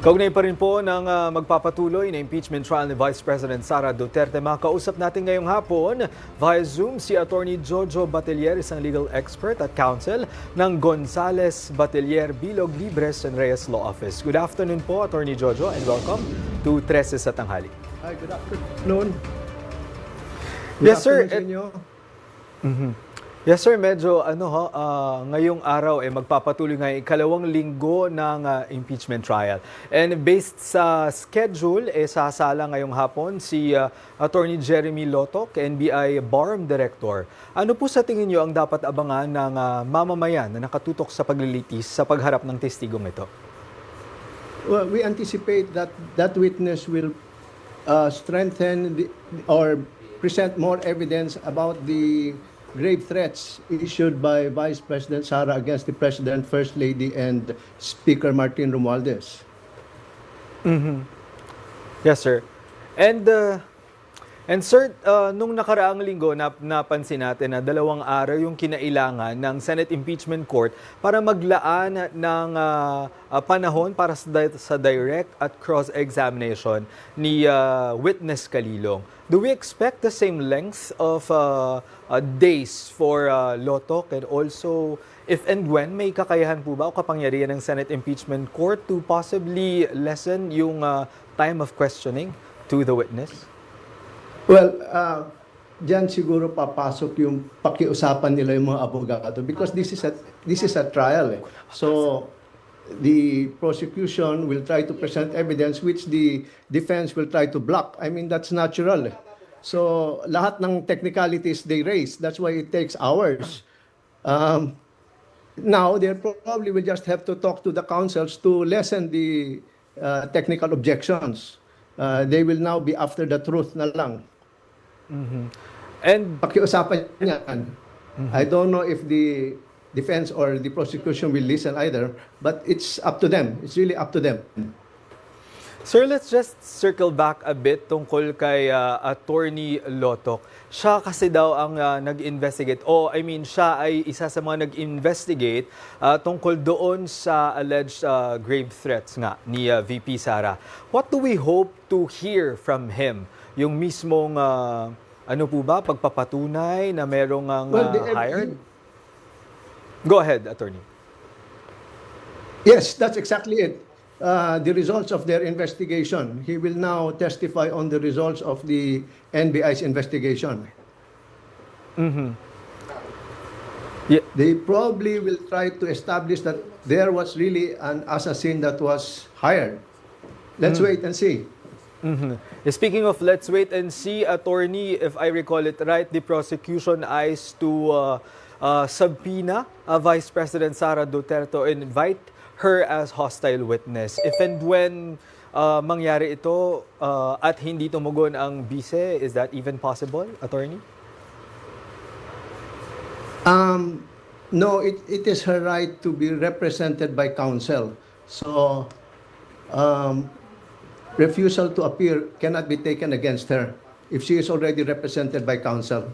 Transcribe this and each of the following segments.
Kaugnay pa rin po ng magpapatuloy na impeachment trial ni Vice President Sara Duterte. Makausap natin ngayong hapon via Zoom si Attorney Jojo Batelier, isang legal expert at counsel ng Gonzales Batelier Bilog Libres and Reyes Law Office. Good afternoon po, Attorney Jojo, and welcome to 13 sa Tanghali. Hi, good afternoon. Yes, sir. Yes sir, medyo ngayong araw magpapatuloy nga ikalawang linggo ng impeachment trial. And based sa schedule, sasala ngayong hapon si Attorney Jeremy Lotoc, NBI BARM Director. Ano po sa tingin niyo ang dapat abangan ng mamamayan na nakatutok sa paglilitis sa pagharap ng testigong ito? Well, we anticipate that that witness will strengthen or present more evidence about the grave threats issued by Vice President Sara against the President, First Lady, and Speaker Martin Romualdez. Yes, sir. And sir, nung nakaraang linggo, napansin natin na 2 araw yung kinailangan ng Senate Impeachment Court para maglaan ng panahon para sa direct at cross-examination ni witness Calilong. Do we expect the same length of days for Lotoc, and also if and when may kakayahan po ba o kapangyarihan ng Senate Impeachment Court to possibly lessen yung time of questioning to the witness? Well, diyan siguro papasok yung pakiusapan nila yung mga abogado because this is a trial. So the prosecution will try to present evidence which the defense will try to block. I mean, that's natural. So lahat ng technicalities they raise, that's why it takes hours. Now they probably will just have to talk to the counsels to lessen the technical objections. They will now be after the truth na lang. And pakiusapan niyan. I don't know if the defense or the prosecution will listen either, but it's up to them. It's really up to them. Sir, let's just circle back a bit tungkol kay Attorney Lotoc. Siya kasi daw ang nag-investigate, siya ay isa sa mga nag-investigate tungkol doon sa alleged grave threats nga ni VP Sara. What do we hope to hear from him? Yung mismong, pagpapatunay na merong hired? Go ahead, Attorney. Yes, that's exactly it. The results of their investigation. He will now testify on the results of the NBI's investigation. Yeah. They probably will try to establish that there was really an assassin that was hired. Let's wait and see. Speaking of let's wait and see, Attorney, if I recall it right, the prosecution eyes to subpoena Vice President Sara Duterte and invite her as hostile witness. If and when mangyari ito at hindi tumugon ang bise, is that even possible, Attorney? No, it is her right to be represented by counsel. So, refusal to appear cannot be taken against her if she is already represented by counsel.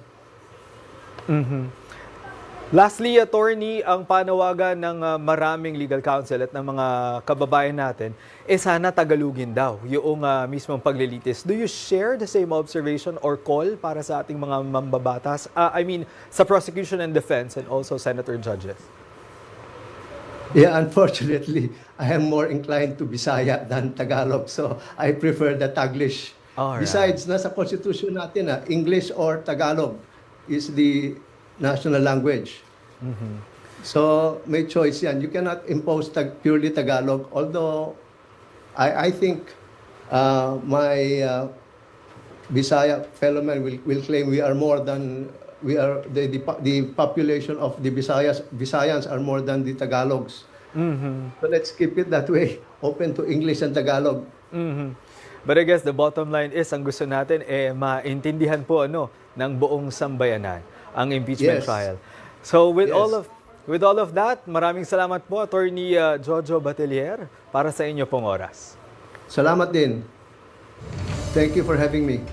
Lastly, Attorney, ang panawagan ng maraming legal counsel at ng mga kababayan natin, sana Tagalogin daw yung mismong paglilitis. Do you share the same observation or call para sa ating mga mambabatas? Sa prosecution and defense and also senator judges? Yeah, unfortunately, I am more inclined to Bisaya than Tagalog, so I prefer the Taglish. Alright. Besides, nasa constitution natin, English or Tagalog is the national language. So, may choice yan. You cannot impose purely Tagalog, although I think my Bisaya fellow men will claim we are more than, the population of the Visayans are more than the Tagalogs. So let's keep it that way, open to English and Tagalog. But I guess the bottom line is, ang gusto natin maintindihan po ng buong sambayanan ang impeachment trial. So with all of that, maraming salamat po, Attorney Jojo Batelier, para sa inyo pong oras. Salamat din. Thank you for having me.